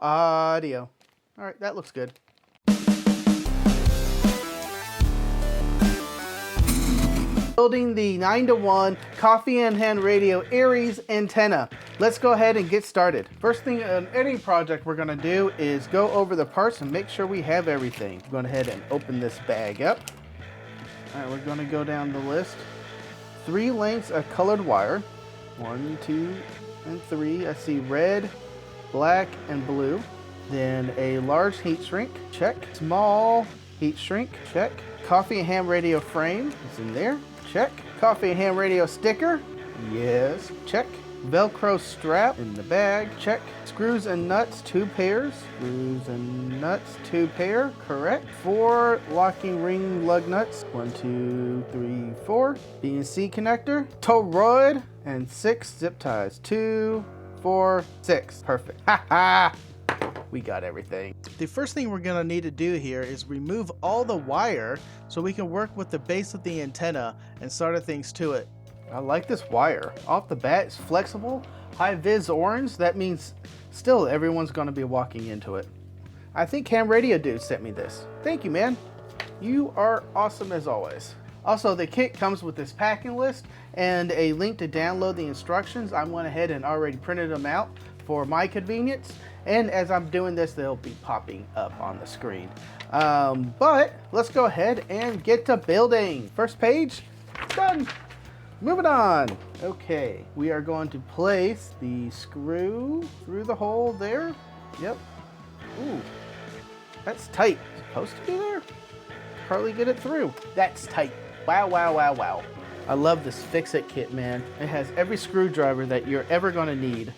audio. All right, that looks good. Building the 9-to-1 coffee in hand radio Ares antenna. Let's go ahead and get started. First thing on any project we're gonna do is go over the parts and make sure we have everything. Go ahead and open this bag up. All right, we're gonna go down the list. 3 lengths of colored wire. 1, 2, and 3. I see red, black, and blue. Then a large heat shrink, check. Small heat shrink, check. Coffee and ham radio frame is in there, check. Coffee and ham radio sticker, yes, check. Velcro strap in the bag, check. Screws and nuts, 2 pairs. Screws and nuts, 2 pair, correct. 4 locking ring lug nuts, 1, 2, 3, 4. BNC connector, toroid, and 6 zip ties, 2, 4, 6, perfect. Ha ha! We got everything. The first thing we're gonna need to do here is remove all the wire so we can work with the base of the antenna and solder things to it. I like this wire. Off the bat, it's flexible, high vis orange. That means still everyone's gonna be walking into it. I think Ham Radio Dude sent me this. Thank you, man. You are awesome as always. Also, the kit comes with this packing list and a link to download the instructions. I went ahead and already printed them out for my convenience. And as I'm doing this, they'll be popping up on the screen. But let's go ahead and get to building. First page, done. Moving on. Okay, we are going to place the screw through the hole there. Yep. Ooh, that's tight. Supposed to be there? Hardly get it through. That's tight. Wow, wow, wow, wow. I love this Fix-It kit, man. It has every screwdriver that you're ever gonna need,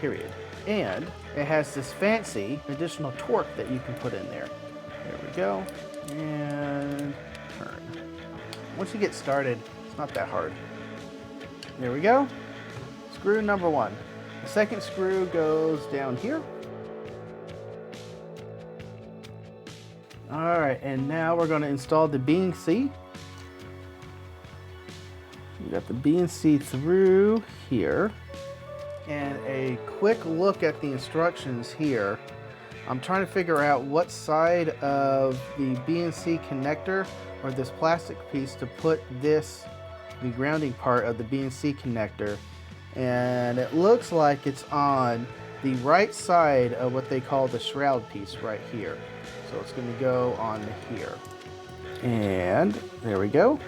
period. And it has this fancy additional torque that you can put in there. There we go. And turn. Once you get started, it's not that hard. There we go. Screw number 1. The second screw goes down here. All right, and now we're going to install the BNC. We got the BNC through here. And a quick look at the instructions here. I'm trying to figure out what side of the BNC connector or this plastic piece to put this, the grounding part of the BNC connector. And it looks like it's on the right side of what they call the shroud piece right here. So it's going to go on here. And there we go.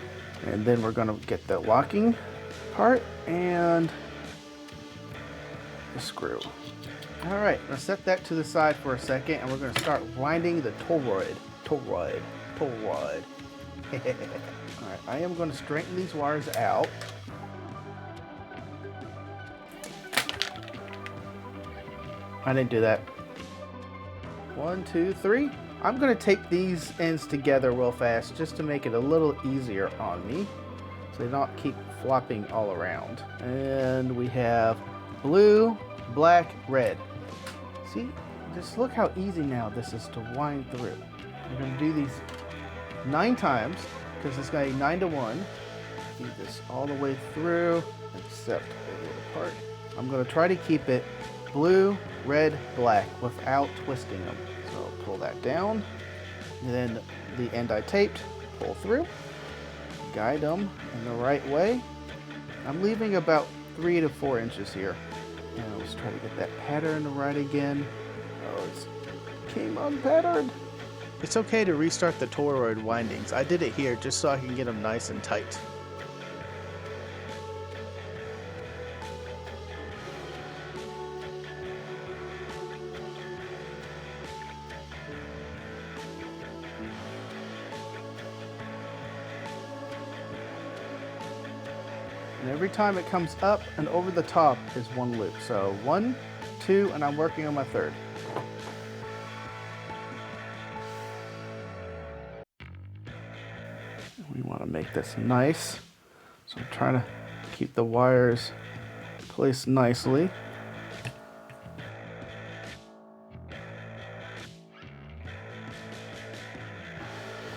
And then we're going to get the locking part and the screw. All right, let's set that to the side for a second, and we're going to start winding the toroid. All right, I am going to straighten these wires out. I didn't do that. 1, 2, 3. I'm going to take these ends together real fast just to make it a little easier on me, so they don't keep flopping all around. And we have blue, black, red. See, just look how easy now this is to wind through. We're going to do these 9 times because it's got a 9-to-1. Do this all the way through except a little part. I'm going to try to keep it blue, red, black without twisting them. So I'll pull that down. And then the end I taped, pull through, guide them in the right way. I'm leaving about 3 to 4 inches here. And let's try to get that pattern right again. Oh, it came unpatterned. It's okay to restart the toroid windings. I did it here just so I can get them nice and tight. And every time it comes up and over the top is 1 loop. So 1, 2, and I'm working on my 3rd. We want to make this nice. So I'm trying to keep the wires placed nicely.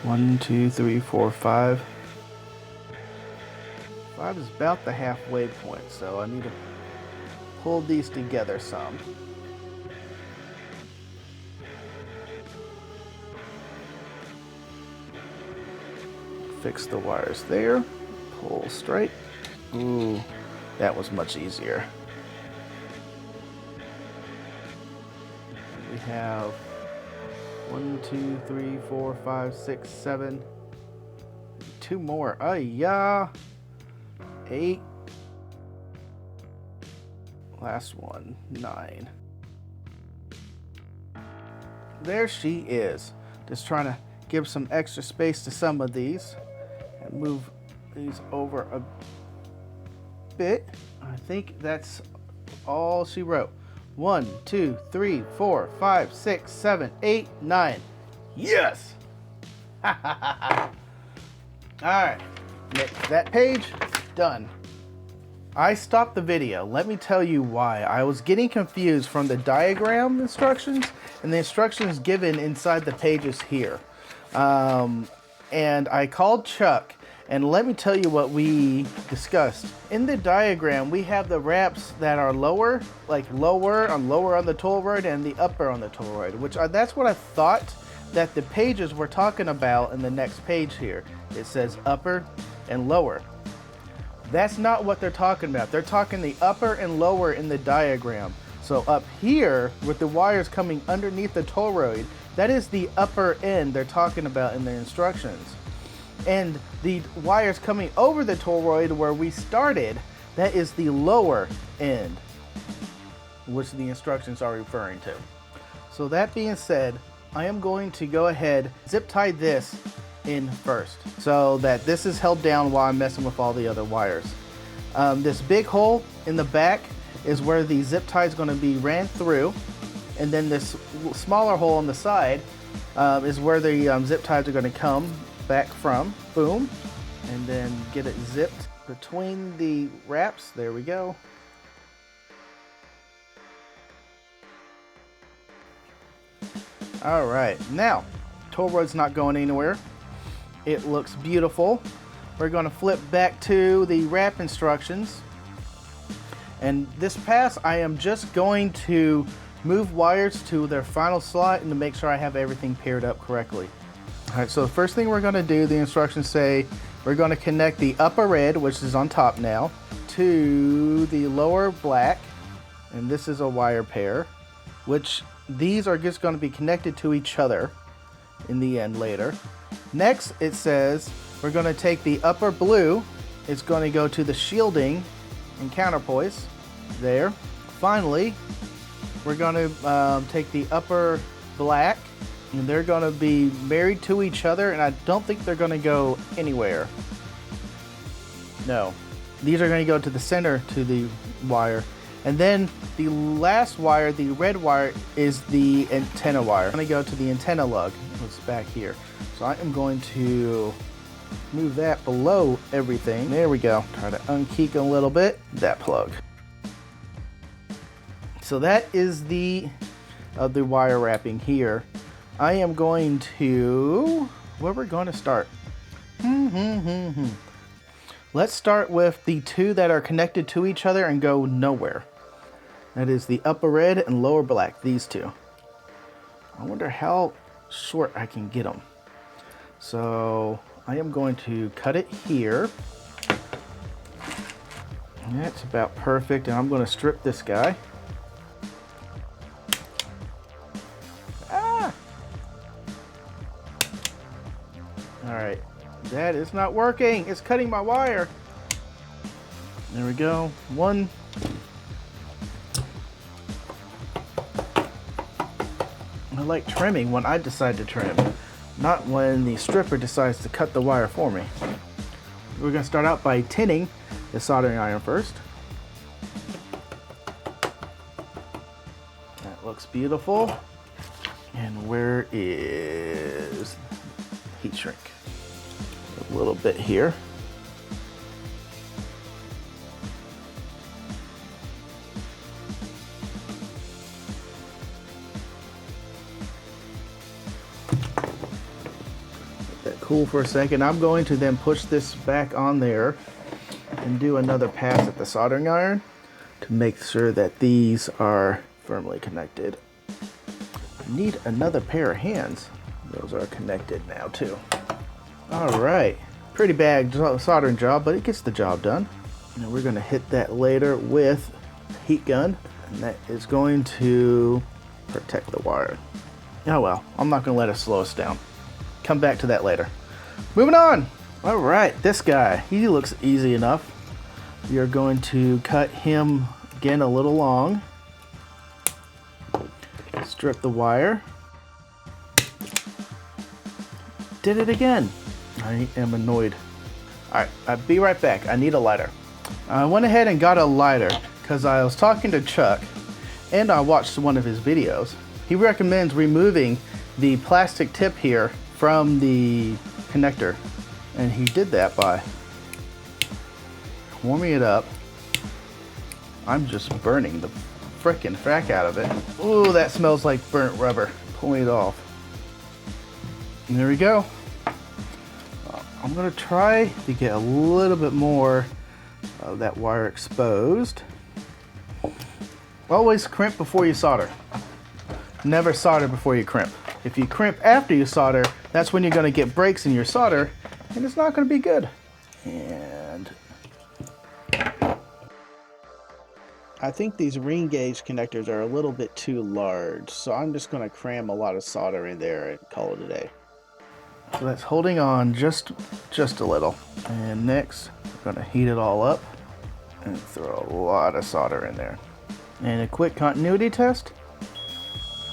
One, two, three, four, 5. 5 is about the halfway point, so I need to pull these together some. fix the wires there. Pull straight. Ooh, that was much easier. We have 1, 2, 3, 4, 5, 6, 7. 2 more. Oh yeah. 8. Last one. 9. There she is. Just trying to give some extra space to some of these and move these over a bit. I think that's all she wrote. 1, 2, 3, 4, 5, 6, 7, 8, 9. Yes! Alright, that page, done. I stopped the video. Let me tell you why. I was getting confused from the diagram instructions and the instructions given inside the pages here. And I called Chuck, and let me tell you what we discussed. In the diagram, we have the wraps that are lower, like lower on the toroid and the upper on the toroid, which that's what I thought that the pages were talking about in the next page here. It says upper and lower. That's not what they're talking about. They're talking the upper and lower in the diagram. So up here, with the wires coming underneath the toroid, that is the upper end they're talking about in their instructions. And the wires coming over the toroid where we started, that is the lower end, which the instructions are referring to. So that being said, I am going to go ahead, zip tie this in first so that this is held down while I'm messing with all the other wires. This big hole in the back is where the zip tie is going to be ran through, and then this smaller hole on the side is where the zip ties are going to come back from. Boom, and then get it zipped between the wraps. There we go. All right, now toroid's not going anywhere. It looks beautiful. We're going to flip back to the wrap instructions. And this pass, I am just going to move wires to their final slot and to make sure I have everything paired up correctly. All right, so the first thing we're going to do, the instructions say, we're going to connect the upper red, which is on top now, to the lower black. And this is a wire pair, which these are just going to be connected to each other in the end later. Next, it says we're going to take the upper blue. It's going to go to the shielding and counterpoise there. Finally, we're going to take the upper black, and they're going to be married to each other, and I don't think they're going to go anywhere. No, these are going to go to the center to the wire. And then the last wire, the red wire, is the antenna wire. I'm going to go to the antenna lug. It's back here. So I am going to move that below everything. There we go. Try to unkink a little bit. That plug. So that is the wire wrapping here. I am going to, where we're going to start. Let's start with the two that are connected to each other and go nowhere. That is the upper red and lower black, these two. I wonder how short I can get them. So I am going to cut it here. That's about perfect, and I'm going to strip this guy. Ah! All right, that is not working. It's cutting my wire. There we go. One. I like trimming when I decide to trim, not when the stripper decides to cut the wire for me. We're going to start out by tinning the soldering iron first. That looks beautiful. And where is heat shrink? A little bit here. Cool for a second. I'm going to then push this back on there and do another pass at the soldering iron to make sure that these are firmly connected. I need another pair of hands. Those are connected now too. All right, Pretty bad soldering job, but it gets the job done. And we're going to hit that later with a heat gun, and that is going to protect the wire. Oh well, I'm not going to let it slow us down. Come back to that later. Moving on. All right, this guy, he looks easy enough. You're going to cut him again a little long. Strip the wire. Did it again. I am annoyed. All right, I'll be right back. I need a lighter. I went ahead and got a lighter because I was talking to Chuck and I watched one of his videos. He recommends removing the plastic tip here from the connector, and he did that by warming it up. I'm just burning the frickin' frack out of it. Ooh, that smells like burnt rubber. Pulling it off. And there we go. I'm gonna try to get a little bit more of that wire exposed. Always crimp before you solder. Never solder before you crimp. If you crimp after you solder, that's when you're gonna get breaks in your solder, and it's not gonna be good. And I think these ring gauge connectors are a little bit too large, so I'm just gonna cram a lot of solder in there and call it a day. So that's holding on just a little. And next, we're gonna heat it all up and throw a lot of solder in there. And a quick continuity test.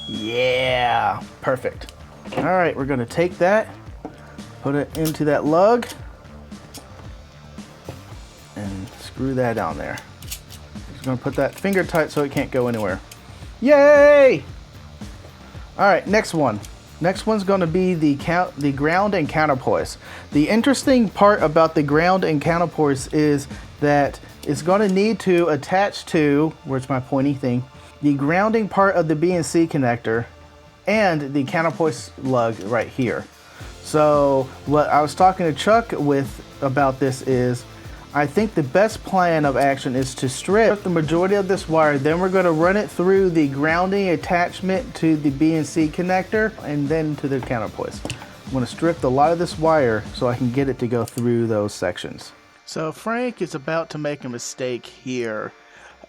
Yeah, perfect. All right, we're gonna take that, put it into that lug, and screw that down there. Just gonna put that finger tight so it can't go anywhere. Yay! All right, next one. Next one's going to be the ground and counterpoise. The interesting part about the ground and counterpoise is that it's going to need to attach to, where's my pointy thing, the grounding part of the BNC connector and the counterpoise lug right here. So what I was talking to Chuck about this is, I think the best plan of action is to strip the majority of this wire, then we're going to run it through the grounding attachment to the BNC connector and then to the counterpoise. I'm going to strip a lot of this wire so I can get it to go through those sections. So Frank is about to make a mistake here.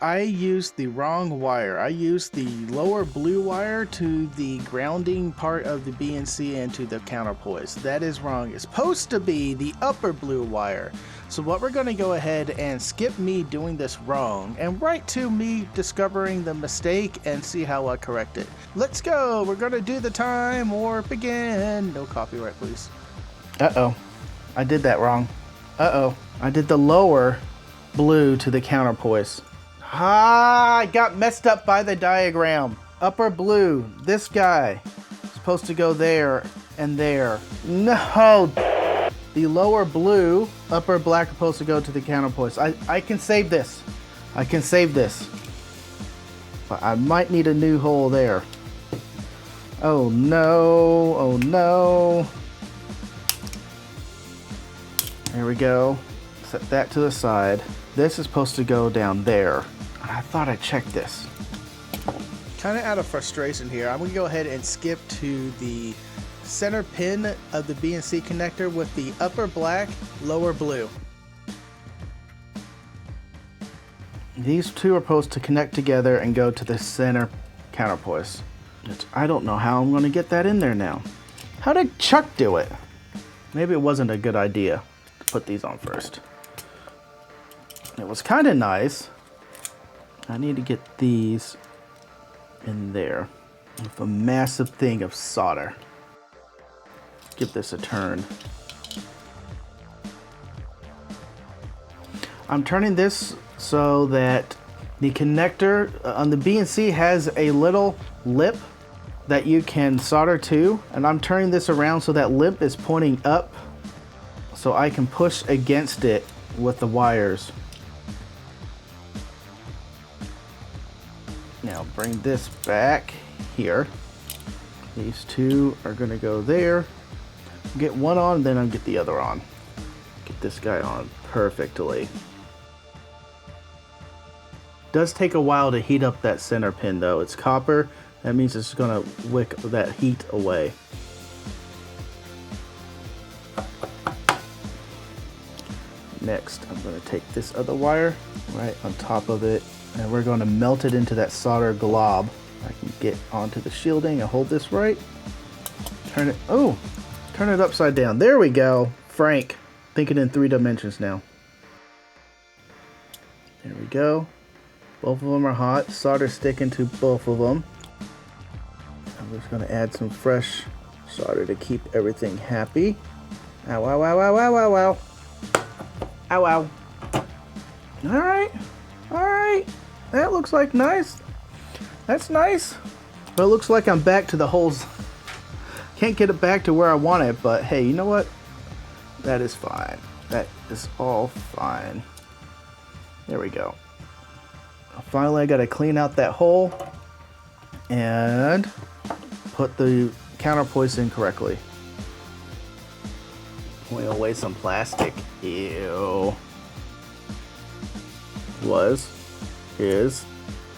I used the wrong wire. I used the lower blue wire to the grounding part of the BNC and to the counterpoise. That is wrong. It's supposed to be the upper blue wire. So what we're going to go ahead and skip me doing this wrong and right to me discovering the mistake and see how I correct it. Let's go. We're going to do the time warp again. No copyright, please. Uh-oh. I did that wrong. Uh-oh. I did the lower blue to the counterpoise. Ah, I got messed up by the diagram. Upper blue, this guy, is supposed to go there and there. No! The lower blue, upper black, is supposed to go to the counterpoise. I can save this. I can save this. But I might need a new hole there. Oh no, oh no. There we go. Set that to the side. This is supposed to go down there. I thought I checked this. Kind of out of frustration here, I'm going to go ahead and skip to the center pin of the BNC connector with the upper black, lower blue. These two are supposed to connect together and go to the center counterpoise. I don't know how I'm going to get that in there now. How did Chuck do it? Maybe it wasn't a good idea to put these on first. It was kind of nice. I need to get these in there with a massive thing of solder. Give this a turn. I'm turning this so that the connector on the BNC has a little lip that you can solder to, and I'm turning this around so that lip is pointing up so I can push against it with the wires. Now bring this back here. These two are gonna go there. Get one on, then I'll get the other on. Get this guy on perfectly. Does take a while to heat up that center pin though. It's copper. That means it's gonna wick that heat away. next, I'm going to take this other wire right on top of it, and we're going to melt it into that solder glob. I can get onto the shielding and hold this right. Turn it upside down. There we go. Frank, thinking in 3 dimensions now. There we go. Both of them are hot. Solder sticking to both of them. I'm just going to add some fresh solder to keep everything happy. Ow, ow, ow, ow, ow, ow, ow. Ow, ow. Alright. Alright. That looks like nice. That's nice. But it looks like I'm back to the holes. Can't get it back to where I want it, but hey, you know what? That is fine. That is all fine. There we go. Finally, I got to clean out that hole and put the counterpoints in correctly. Pulling away some plastic. Ew. Is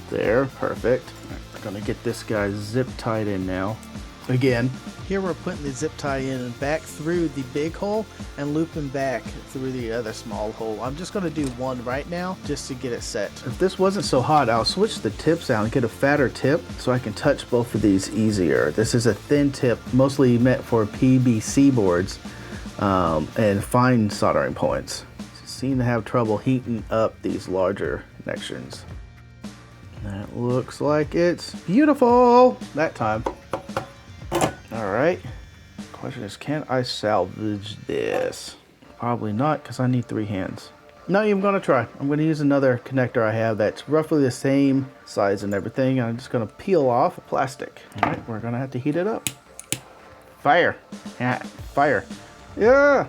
there. Perfect. Right, we're going to get this guy zip tied in now. Again, here we're putting the zip tie in and back through the big hole and looping back through the other small hole. I'm just going to do one right now just to get it set. If this wasn't so hot, I'll switch the tips out and get a fatter tip so I can touch both of these easier. This is a thin tip, mostly meant for PVC boards and fine soldering points. Seem to have trouble heating up these larger connections. That looks like it's beautiful that time. Alright, question is, can I salvage this? Probably not, because I need 3 hands. Not even going to try. I'm going to use another connector I have that's roughly the same size and everything. I'm just going to peel off the plastic. Alright, we're going to have to heat it up. Fire. Yeah, fire. Yeah!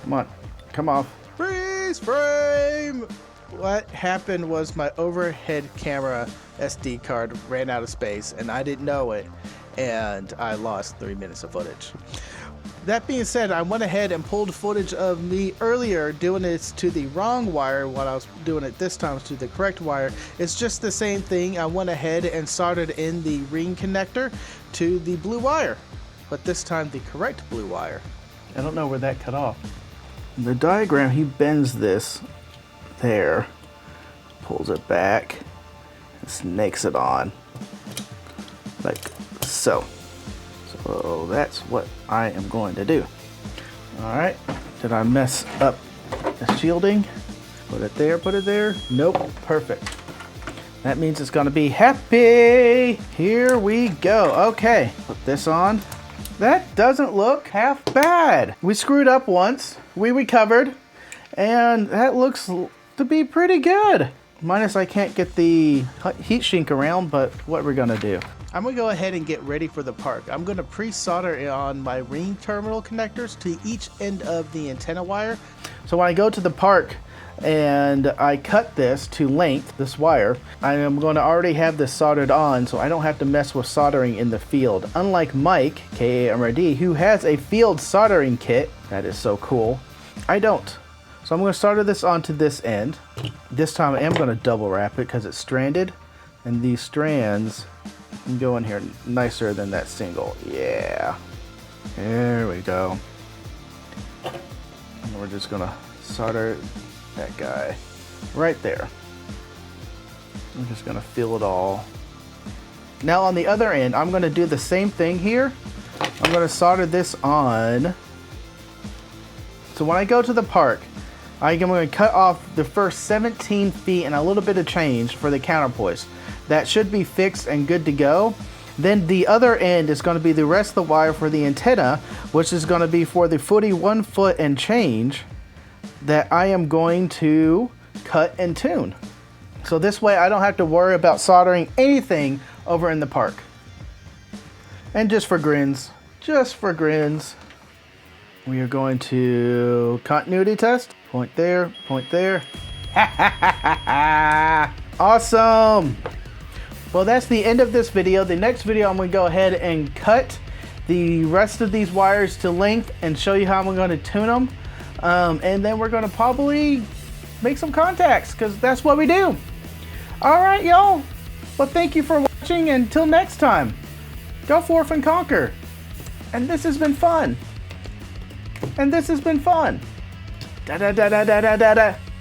Come on, come off. Freeze frame! What happened was my overhead camera SD card ran out of space and I didn't know it, and I lost 3 minutes of footage. That being said, I went ahead and pulled footage of me earlier doing this to the wrong wire while I was doing it this time to the correct wire. It's just the same thing. I went ahead and soldered in the ring connector to the blue wire, but this time the correct blue wire. I don't know where that cut off. In the diagram, he bends this there, pulls it back, and snakes it on like so. So that's what I am going to do. Alright, did I mess up the shielding? Put it there, nope, perfect. That means it's gonna be happy. Here we go. Okay, put this on. That doesn't look half bad. We screwed up once, we recovered, and that looks to be pretty good. Minus I can't get the heat shrink around, but what we're gonna do. I'm gonna go ahead and get ready for the park. I'm gonna pre-solder on my ring terminal connectors to each end of the antenna wire. So when I go to the park and I cut this to length, this wire, I am going to already have this soldered on, so I don't have to mess with soldering in the field. Unlike Mike, CaHRD, who has a field soldering kit, that is so cool, I don't. So I'm going to solder this onto this end. This time I am going to double wrap it because it's stranded, and these strands can go in here nicer than that single. Yeah, there we go. And we're just going to solder that guy right there. I'm just going to fill it all. Now on the other end, I'm going to do the same thing here. I'm going to solder this on. So when I go to the park, I'm going to cut off the first 17 feet and a little bit of change for the counterpoise. That should be fixed and good to go. Then the other end is going to be the rest of the wire for the antenna, which is going to be for the 41 foot and change that I am going to cut and tune. So this way I don't have to worry about soldering anything over in the park. And just for grins, we are going to continuity test. Point there, point there. Awesome. Well, that's the end of this video. The next video, I'm going to go ahead and cut the rest of these wires to length and show you how I'm going to tune them. And then we're going to probably make some contacts because that's what we do. All right, y'all. Well, thank you for watching. Until next time, go forth and conquer. And this has been fun. Da da da da da da da da.